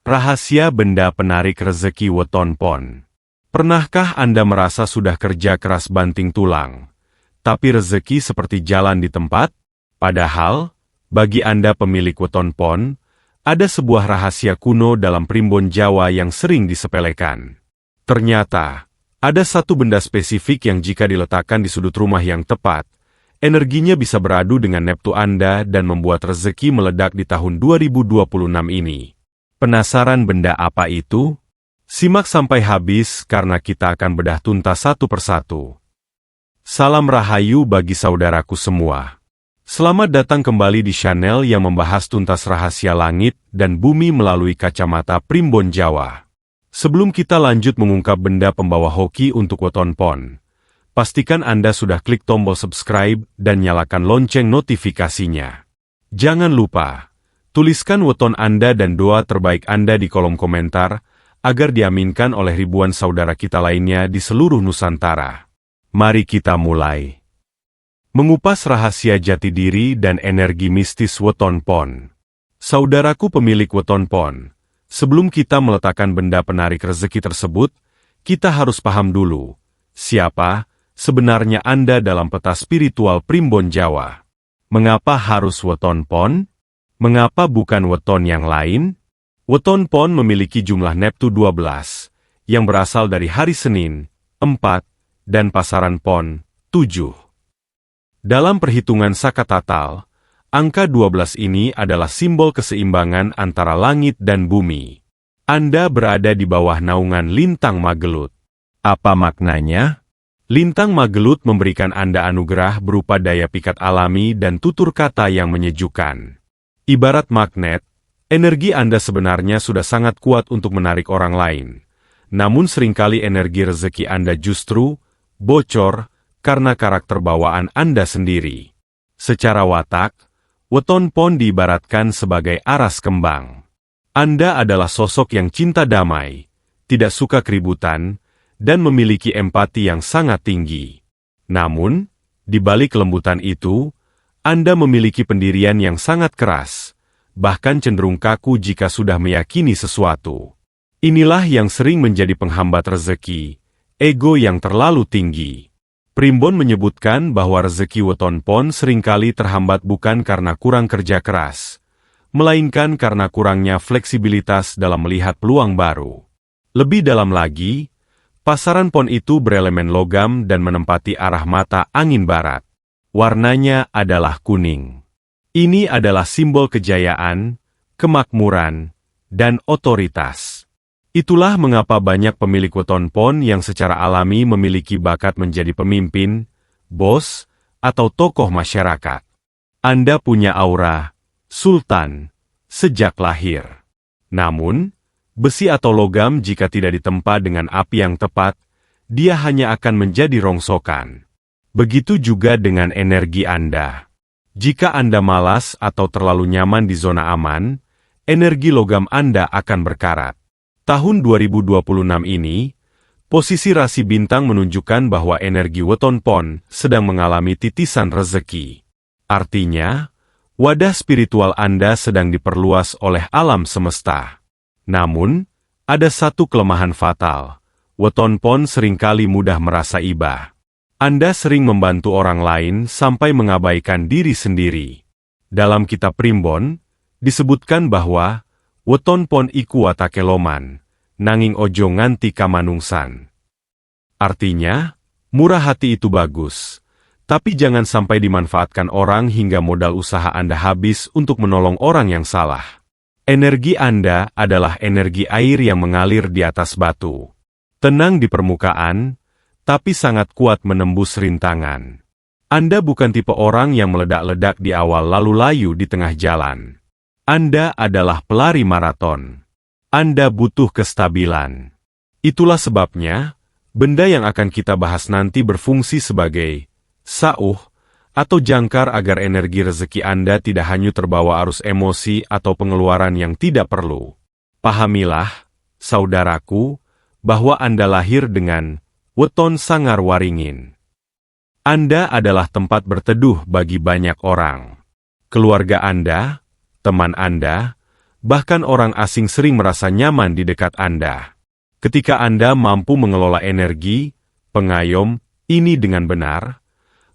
Rahasia benda penarik rezeki weton pon. Pernahkah Anda merasa sudah kerja keras banting tulang, tapi rezeki seperti jalan di tempat? Padahal, bagi Anda pemilik weton pon, ada sebuah rahasia kuno dalam primbon Jawa yang sering disepelekan. Ternyata, ada satu benda spesifik yang jika diletakkan di sudut rumah yang tepat, energinya bisa beradu dengan Neptu Anda dan membuat rezeki meledak di tahun 2026 ini. Penasaran benda apa itu? Simak sampai habis karena kita akan bedah tuntas satu persatu. Salam rahayu bagi saudaraku semua. Selamat datang kembali di channel yang membahas tuntas rahasia langit dan bumi melalui kacamata primbon Jawa. Sebelum kita lanjut mengungkap benda pembawa hoki untuk weton pon, pastikan Anda sudah klik tombol subscribe dan nyalakan lonceng notifikasinya. Jangan lupa, tuliskan weton Anda dan doa terbaik Anda di kolom komentar, agar diaminkan oleh ribuan saudara kita lainnya di seluruh Nusantara. Mari kita mulai. Mengupas rahasia jati diri dan energi mistis weton pon. Saudaraku pemilik weton pon, sebelum kita meletakkan benda penarik rezeki tersebut, kita harus paham dulu, siapa sebenarnya Anda dalam peta spiritual primbon Jawa. Mengapa harus weton pon? Mengapa bukan weton yang lain? Weton pon memiliki jumlah Neptu 12, yang berasal dari hari Senin, 4, dan pasaran pon, 7. Dalam perhitungan Sakatatal, angka 12 ini adalah simbol keseimbangan antara langit dan bumi. Anda berada di bawah naungan Lintang Magelut. Apa maknanya? Lintang Magelut memberikan Anda anugerah berupa daya pikat alami dan tutur kata yang menyejukkan. Ibarat magnet, energi Anda sebenarnya sudah sangat kuat untuk menarik orang lain. Namun seringkali energi rezeki Anda justru bocor karena karakter bawaan Anda sendiri. Secara watak, weton pon diibaratkan sebagai aras kembang. Anda adalah sosok yang cinta damai, tidak suka keributan, dan memiliki empati yang sangat tinggi. Namun, di balik kelembutan itu, Anda memiliki pendirian yang sangat keras, bahkan cenderung kaku jika sudah meyakini sesuatu. Inilah yang sering menjadi penghambat rezeki, ego yang terlalu tinggi. Primbon menyebutkan bahwa rezeki weton pon seringkali terhambat bukan karena kurang kerja keras, melainkan karena kurangnya fleksibilitas dalam melihat peluang baru. Lebih dalam lagi, pasaran pon itu berelemen logam dan menempati arah mata angin barat. Warnanya adalah kuning. Ini adalah simbol kejayaan, kemakmuran, dan otoritas. Itulah mengapa banyak pemilik weton pon yang secara alami memiliki bakat menjadi pemimpin, bos, atau tokoh masyarakat. Anda punya aura sultan sejak lahir. Namun, besi atau logam jika tidak ditempa dengan api yang tepat, dia hanya akan menjadi rongsokan. Begitu juga dengan energi Anda. Jika Anda malas atau terlalu nyaman di zona aman, energi logam Anda akan berkarat. Tahun 2026 ini, posisi rasi bintang menunjukkan bahwa energi weton pon sedang mengalami titisan rezeki. Artinya, wadah spiritual Anda sedang diperluas oleh alam semesta. Namun, ada satu kelemahan fatal. Weton pon seringkali mudah merasa iba. Anda sering membantu orang lain sampai mengabaikan diri sendiri. Dalam kitab primbon, disebutkan bahwa weton pon iku watake loman, nanging ojo nganti kamanungsan. Artinya, murah hati itu bagus, tapi jangan sampai dimanfaatkan orang hingga modal usaha Anda habis untuk menolong orang yang salah. Energi Anda adalah energi air yang mengalir di atas batu. Tenang di permukaan, tapi sangat kuat menembus rintangan. Anda bukan tipe orang yang meledak-ledak di awal lalu layu di tengah jalan. Anda adalah pelari maraton. Anda butuh kestabilan. Itulah sebabnya, benda yang akan kita bahas nanti berfungsi sebagai sauh atau jangkar agar energi rezeki Anda tidak hanyut terbawa arus emosi atau pengeluaran yang tidak perlu. Pahamilah, saudaraku, bahwa Anda lahir dengan weton sangar waringin. Anda adalah tempat berteduh bagi banyak orang. Keluarga Anda, teman Anda, Bahkan orang asing sering merasa nyaman di dekat Anda. Ketika Anda mampu mengelola energi, pengayom, ini dengan benar,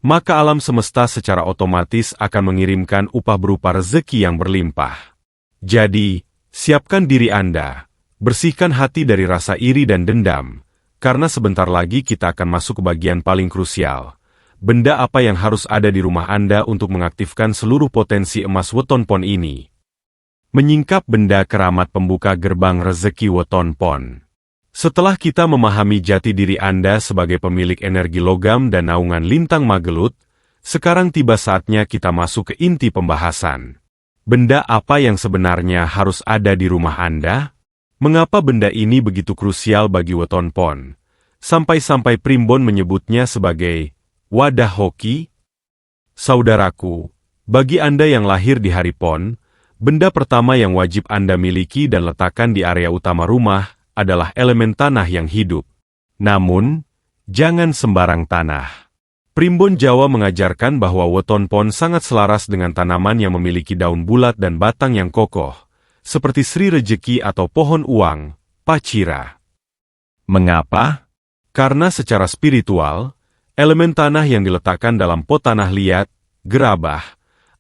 maka alam semesta secara otomatis akan mengirimkan upah berupa rezeki yang berlimpah. Jadi, siapkan diri Anda, bersihkan hati dari rasa iri dan dendam, karena sebentar lagi kita akan masuk ke bagian paling krusial. Benda apa yang harus ada di rumah Anda untuk mengaktifkan seluruh potensi emas weton pon ini? Menyingkap benda keramat pembuka gerbang rezeki weton pon. Setelah kita memahami jati diri Anda sebagai pemilik energi logam dan naungan lintang Magelut, sekarang tiba saatnya kita masuk ke inti pembahasan. Benda apa yang sebenarnya harus ada di rumah Anda? Mengapa benda ini begitu krusial bagi weton pon? Sampai-sampai Primbon menyebutnya sebagai wadah hoki? Saudaraku, bagi Anda yang lahir di hari pon, benda pertama yang wajib Anda miliki dan letakkan di area utama rumah adalah elemen tanah yang hidup. Namun, jangan sembarang tanah. Primbon Jawa mengajarkan bahwa weton pon sangat selaras dengan tanaman yang memiliki daun bulat dan batang yang kokoh, seperti Sri Rejeki atau pohon uang, pacira. Mengapa? Karena secara spiritual, elemen tanah yang diletakkan dalam pot tanah liat, gerabah,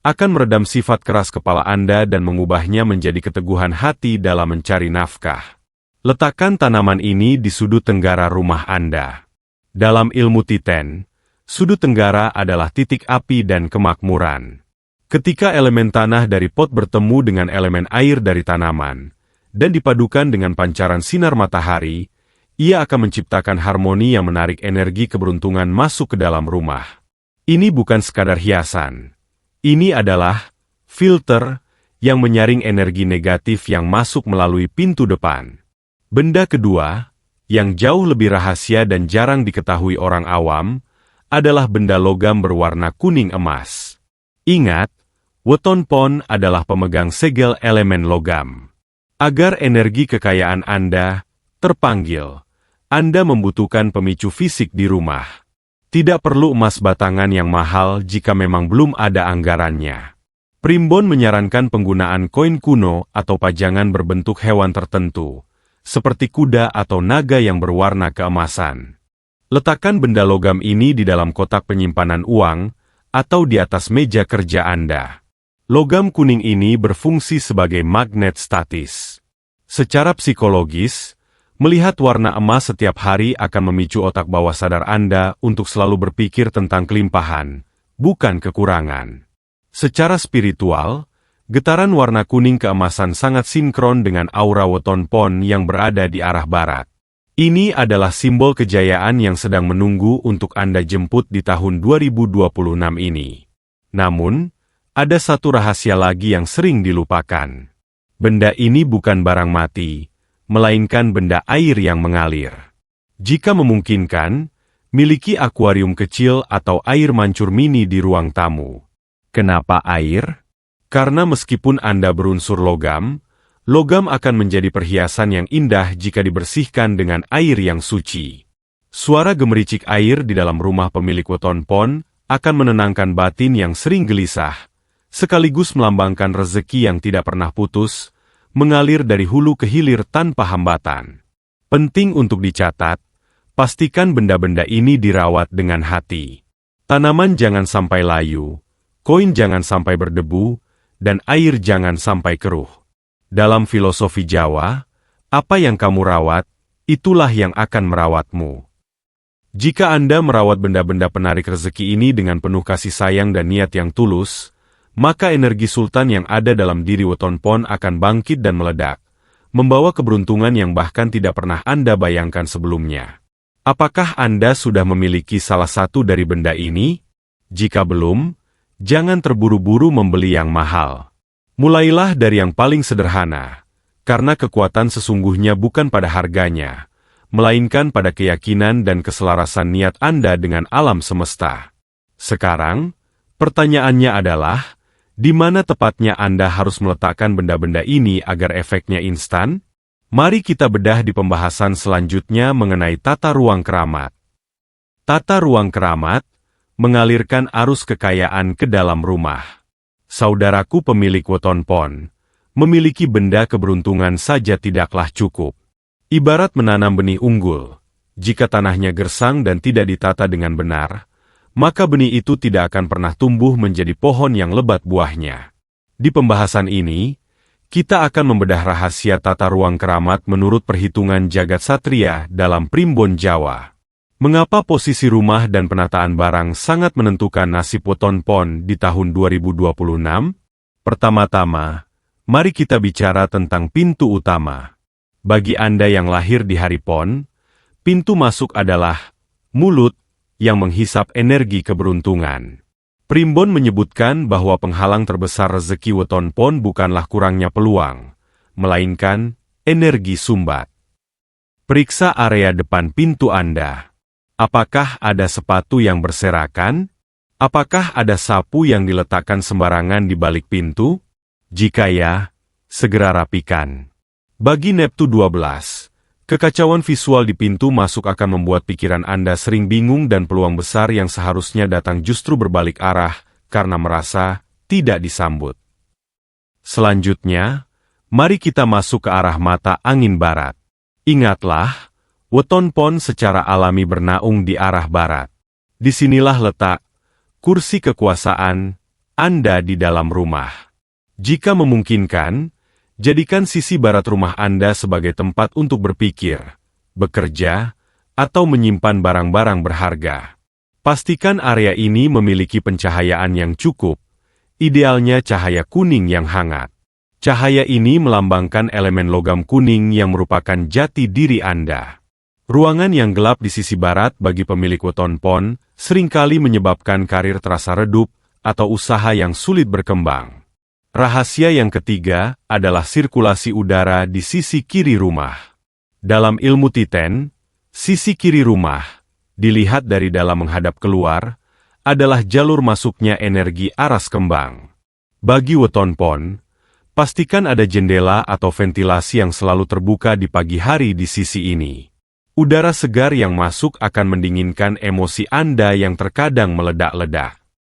akan meredam sifat keras kepala Anda dan mengubahnya menjadi keteguhan hati dalam mencari nafkah. Letakkan tanaman ini di sudut tenggara rumah Anda. Dalam ilmu Titen, sudut tenggara adalah titik api dan kemakmuran. Ketika elemen tanah dari pot bertemu dengan elemen air dari tanaman, dan dipadukan dengan pancaran sinar matahari, ia akan menciptakan harmoni yang menarik energi keberuntungan masuk ke dalam rumah. Ini bukan sekadar hiasan. Ini adalah filter yang menyaring energi negatif yang masuk melalui pintu depan. Benda kedua, yang jauh lebih rahasia dan jarang diketahui orang awam, adalah benda logam berwarna kuning emas. Ingat, weton pon adalah pemegang segel elemen logam. Agar energi kekayaan Anda terpanggil, Anda membutuhkan pemicu fisik di rumah. Tidak perlu emas batangan yang mahal jika memang belum ada anggarannya. Primbon menyarankan penggunaan koin kuno atau pajangan berbentuk hewan tertentu, seperti kuda atau naga yang berwarna keemasan. Letakkan benda logam ini di dalam kotak penyimpanan uang atau di atas meja kerja Anda. Logam kuning ini berfungsi sebagai magnet statis. Secara psikologis, melihat warna emas setiap hari akan memicu otak bawah sadar Anda untuk selalu berpikir tentang kelimpahan, bukan kekurangan. Secara spiritual, getaran warna kuning keemasan sangat sinkron dengan aura weton pon yang berada di arah barat. Ini adalah simbol kejayaan yang sedang menunggu untuk Anda jemput di tahun 2026 ini. Namun, ada satu rahasia lagi yang sering dilupakan. Benda ini bukan barang mati, melainkan benda air yang mengalir. Jika memungkinkan, miliki akuarium kecil atau air mancur mini di ruang tamu. Kenapa air? Karena meskipun Anda berunsur logam, logam akan menjadi perhiasan yang indah jika dibersihkan dengan air yang suci. Suara gemericik air di dalam rumah pemilik weton pon akan menenangkan batin yang sering gelisah, sekaligus melambangkan rezeki yang tidak pernah putus, mengalir dari hulu ke hilir tanpa hambatan. Penting untuk dicatat, pastikan benda-benda ini dirawat dengan hati. Tanaman jangan sampai layu, koin jangan sampai berdebu, dan air jangan sampai keruh. Dalam filosofi Jawa, apa yang kamu rawat, itulah yang akan merawatmu. Jika Anda merawat benda-benda penarik rezeki ini dengan penuh kasih sayang dan niat yang tulus, maka energi sultan yang ada dalam diri weton pon akan bangkit dan meledak, membawa keberuntungan yang bahkan tidak pernah Anda bayangkan sebelumnya. Apakah Anda sudah memiliki salah satu dari benda ini? Jika belum, jangan terburu-buru membeli yang mahal. Mulailah dari yang paling sederhana, karena kekuatan sesungguhnya bukan pada harganya, melainkan pada keyakinan dan keselarasan niat Anda dengan alam semesta. Sekarang, pertanyaannya adalah, di mana tepatnya Anda harus meletakkan benda-benda ini agar efeknya instan? Mari kita bedah di pembahasan selanjutnya mengenai tata ruang keramat. Tata ruang keramat mengalirkan arus kekayaan ke dalam rumah. Saudaraku pemilik weton pon, Memiliki benda keberuntungan saja tidaklah cukup. Ibarat menanam benih unggul. Jika tanahnya gersang dan tidak ditata dengan benar, maka benih itu tidak akan pernah tumbuh menjadi pohon yang lebat buahnya. Di pembahasan ini, kita akan membedah rahasia tata ruang keramat menurut perhitungan jagat satria dalam Primbon Jawa. Mengapa posisi rumah dan penataan barang sangat menentukan nasib weton pon di tahun 2026? Pertama-tama, mari kita bicara tentang pintu utama. Bagi Anda yang lahir di hari pon, pintu masuk adalah mulut yang menghisap energi keberuntungan. Primbon menyebutkan bahwa penghalang terbesar rezeki weton pon bukanlah kurangnya peluang, melainkan energi sumbat. Periksa area depan pintu Anda. Apakah ada sepatu yang berserakan? Apakah ada sapu yang diletakkan sembarangan di balik pintu? Jika ya, segera rapikan. Bagi Neptu 12, kekacauan visual di pintu masuk akan membuat pikiran Anda sering bingung dan peluang besar yang seharusnya datang justru berbalik arah karena merasa tidak disambut. Selanjutnya, mari kita masuk ke arah mata angin barat. Ingatlah, weton pon secara alami bernaung di arah barat. Disinilah letak kursi kekuasaan Anda di dalam rumah. Jika memungkinkan, jadikan sisi barat rumah Anda sebagai tempat untuk berpikir, bekerja, atau menyimpan barang-barang berharga. Pastikan area ini memiliki pencahayaan yang cukup, idealnya cahaya kuning yang hangat. Cahaya ini melambangkan elemen logam kuning yang merupakan jati diri Anda. Ruangan yang gelap di sisi barat bagi pemilik weton pon seringkali menyebabkan karir terasa redup atau usaha yang sulit berkembang. Rahasia yang ketiga adalah sirkulasi udara di sisi kiri rumah. Dalam ilmu Titen, sisi kiri rumah, dilihat dari dalam menghadap keluar, adalah jalur masuknya energi aras kembang. Bagi weton pon, pastikan ada jendela atau ventilasi yang selalu terbuka di pagi hari di sisi ini. Udara segar yang masuk akan mendinginkan emosi Anda yang terkadang meledak-ledak.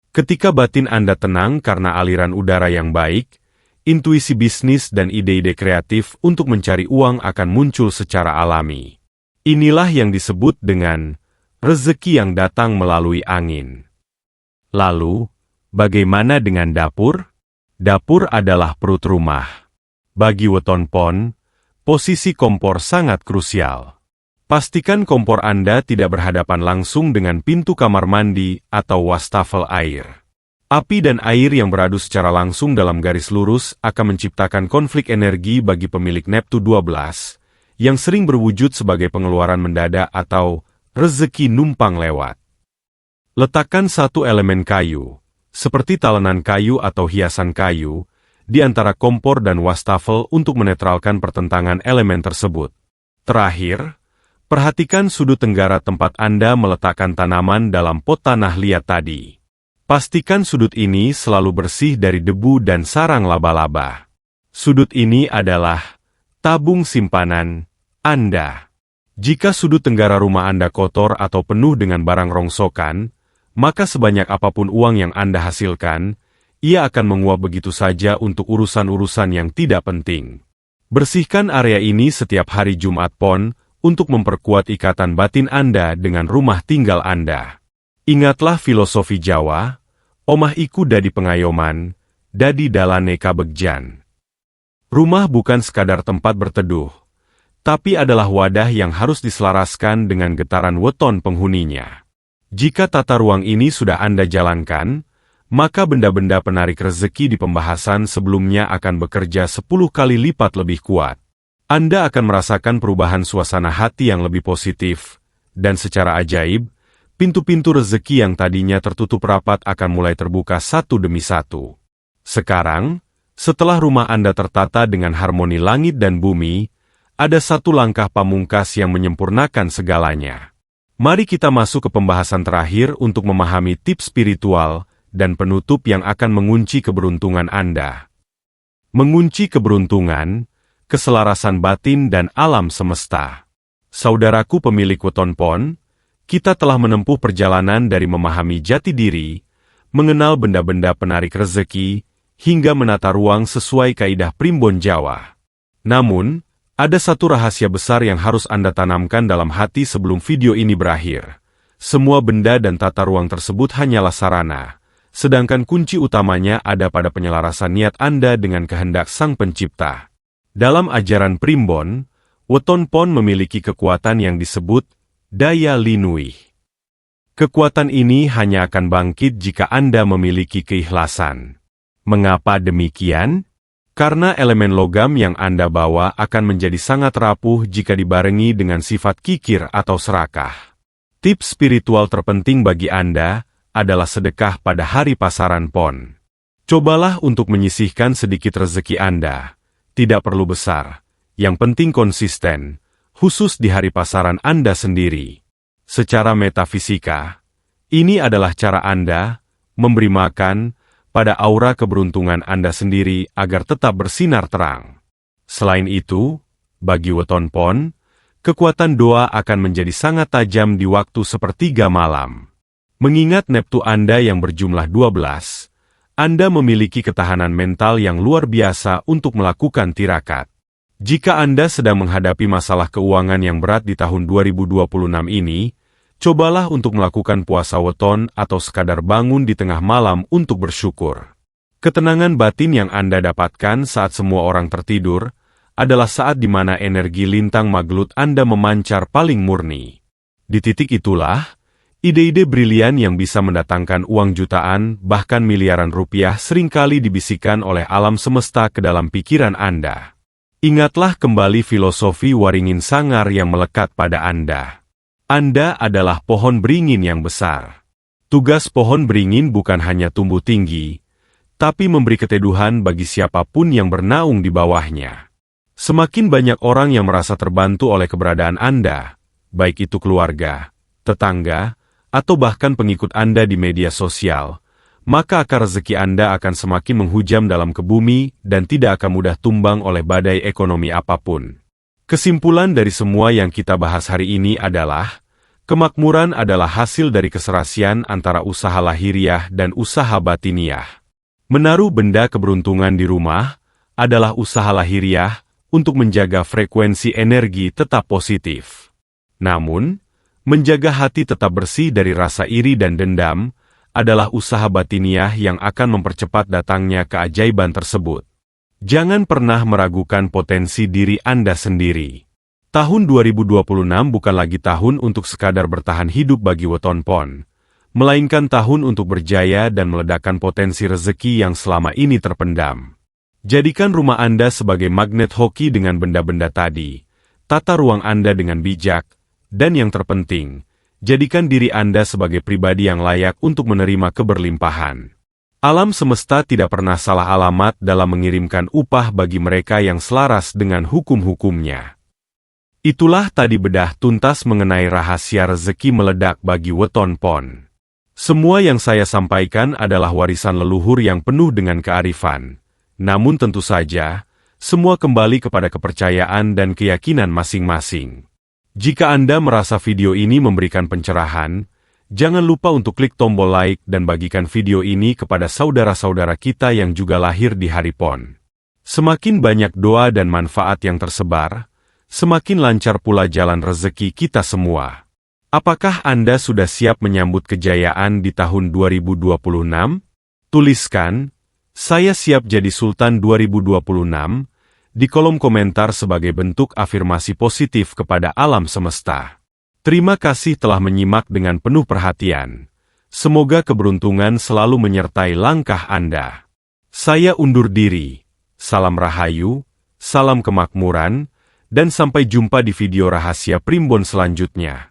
Ketika batin Anda tenang karena aliran udara yang baik, intuisi bisnis dan ide-ide kreatif untuk mencari uang akan muncul secara alami. Inilah yang disebut dengan rezeki yang datang melalui angin. Lalu, bagaimana dengan dapur? Dapur adalah perut rumah. Bagi weton pon, posisi kompor sangat krusial. Pastikan kompor Anda tidak berhadapan langsung dengan pintu kamar mandi atau wastafel air. Api dan air yang beradu secara langsung dalam garis lurus akan menciptakan konflik energi bagi pemilik Neptu 12, yang sering berwujud sebagai pengeluaran mendadak atau rezeki numpang lewat. Letakkan satu elemen kayu, seperti talenan kayu atau hiasan kayu, di antara kompor dan wastafel untuk menetralkan pertentangan elemen tersebut. Terakhir, perhatikan sudut tenggara tempat Anda meletakkan tanaman dalam pot tanah liat tadi. Pastikan sudut ini selalu bersih dari debu dan sarang laba-laba. Sudut ini adalah tabung simpanan Anda. Jika sudut tenggara rumah Anda kotor atau penuh dengan barang rongsokan, maka sebanyak apapun uang yang Anda hasilkan, ia akan menguap begitu saja untuk urusan-urusan yang tidak penting. Bersihkan area ini setiap hari Jumat Pon, untuk memperkuat ikatan batin Anda dengan rumah tinggal Anda. Ingatlah filosofi Jawa, omah iku dadi pengayoman, dadi dalane kabegjan. Rumah bukan sekadar tempat berteduh, tapi adalah wadah yang harus diselaraskan dengan getaran weton penghuninya. Jika tata ruang ini sudah Anda jalankan, maka benda-benda penarik rezeki di pembahasan sebelumnya akan bekerja 10 kali lipat lebih kuat. Anda akan merasakan perubahan suasana hati yang lebih positif, dan secara ajaib, pintu-pintu rezeki yang tadinya tertutup rapat akan mulai terbuka satu demi satu. Sekarang, setelah rumah Anda tertata dengan harmoni langit dan bumi, ada satu langkah pamungkas yang menyempurnakan segalanya. Mari kita masuk ke pembahasan terakhir untuk memahami tips spiritual dan penutup yang akan mengunci keberuntungan Anda. Mengunci keberuntungan, keselarasan batin dan alam semesta. Saudaraku pemilik weton pon, kita telah menempuh perjalanan dari memahami jati diri, mengenal benda-benda penarik rezeki, hingga menata ruang sesuai kaidah primbon Jawa. Namun, ada satu rahasia besar yang harus Anda tanamkan dalam hati sebelum video ini berakhir. Semua benda dan tata ruang tersebut hanyalah sarana, sedangkan kunci utamanya ada pada penyelarasan niat Anda dengan kehendak Sang Pencipta. Dalam ajaran primbon, weton pon memiliki kekuatan yang disebut daya linui. Kekuatan ini hanya akan bangkit jika Anda memiliki keikhlasan. Mengapa demikian? Karena elemen logam yang Anda bawa akan menjadi sangat rapuh jika dibarengi dengan sifat kikir atau serakah. Tips spiritual terpenting bagi Anda adalah sedekah pada hari pasaran pon. Cobalah untuk menyisihkan sedikit rezeki Anda. Tidak perlu besar, yang penting konsisten, khusus di hari pasaran Anda sendiri. Secara metafisika, ini adalah cara Anda memberi makan pada aura keberuntungan Anda sendiri agar tetap bersinar terang. Selain itu, bagi weton pon, kekuatan doa akan menjadi sangat tajam di waktu sepertiga malam. Mengingat neptu Anda yang berjumlah 12, Anda memiliki ketahanan mental yang luar biasa untuk melakukan tirakat. Jika Anda sedang menghadapi masalah keuangan yang berat di tahun 2026 ini, cobalah untuk melakukan puasa weton atau sekadar bangun di tengah malam untuk bersyukur. Ketenangan batin yang Anda dapatkan saat semua orang tertidur adalah saat di mana energi lintang maglut Anda memancar paling murni. Di titik itulah, ide-ide brilian yang bisa mendatangkan uang jutaan bahkan miliaran rupiah seringkali dibisikkan oleh alam semesta ke dalam pikiran Anda. Ingatlah kembali filosofi Waringin Sanggar yang melekat pada Anda. Anda adalah pohon beringin yang besar. Tugas pohon beringin bukan hanya tumbuh tinggi, tapi memberi keteduhan bagi siapapun yang bernaung di bawahnya. Semakin banyak orang yang merasa terbantu oleh keberadaan Anda, baik itu keluarga, tetangga, atau bahkan pengikut Anda di media sosial, maka akar rezeki Anda akan semakin menghujam dalam ke bumi dan tidak akan mudah tumbang oleh badai ekonomi apapun. Kesimpulan dari semua yang kita bahas hari ini adalah, kemakmuran adalah hasil dari keserasian antara usaha lahiriah dan usaha batiniah. Menaruh benda keberuntungan di rumah adalah usaha lahiriah untuk menjaga frekuensi energi tetap positif. Namun, menjaga hati tetap bersih dari rasa iri dan dendam adalah usaha batiniah yang akan mempercepat datangnya keajaiban tersebut. Jangan pernah meragukan potensi diri Anda sendiri. Tahun 2026 bukan lagi tahun untuk sekadar bertahan hidup bagi weton pon, melainkan tahun untuk berjaya dan meledakkan potensi rezeki yang selama ini terpendam. Jadikan rumah Anda sebagai magnet hoki dengan benda-benda tadi, tata ruang Anda dengan bijak, dan yang terpenting, jadikan diri Anda sebagai pribadi yang layak untuk menerima keberlimpahan. Alam semesta tidak pernah salah alamat dalam mengirimkan upah bagi mereka yang selaras dengan hukum-hukumnya. Itulah tadi bedah tuntas mengenai rahasia rezeki meledak bagi weton pon. Semua yang saya sampaikan adalah warisan leluhur yang penuh dengan kearifan. Namun tentu saja, semua kembali kepada kepercayaan dan keyakinan masing-masing. Jika Anda merasa video ini memberikan pencerahan, jangan lupa untuk klik tombol like dan bagikan video ini kepada saudara-saudara kita yang juga lahir di hari pon. Semakin banyak doa dan manfaat yang tersebar, semakin lancar pula jalan rezeki kita semua. Apakah Anda sudah siap menyambut kejayaan di tahun 2026? Tuliskan, "Saya siap jadi Sultan 2026", di kolom komentar sebagai bentuk afirmasi positif kepada alam semesta. Terima kasih telah menyimak dengan penuh perhatian. Semoga keberuntungan selalu menyertai langkah Anda. Saya undur diri. Salam rahayu, salam kemakmuran, dan sampai jumpa di video rahasia primbon selanjutnya.